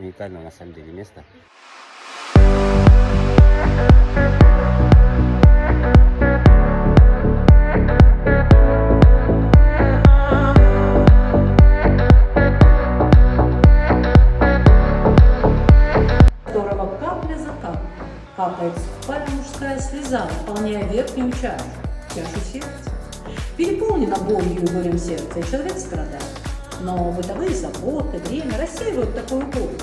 уникального на самом деле места. Здорово, капля за каплей капает скупая мужская слеза, наполняя верхнюю чашу сердца. Переполнено болью и горем сердца, и человек страдает. Но бытовые заботы, время рассеивают такую боль.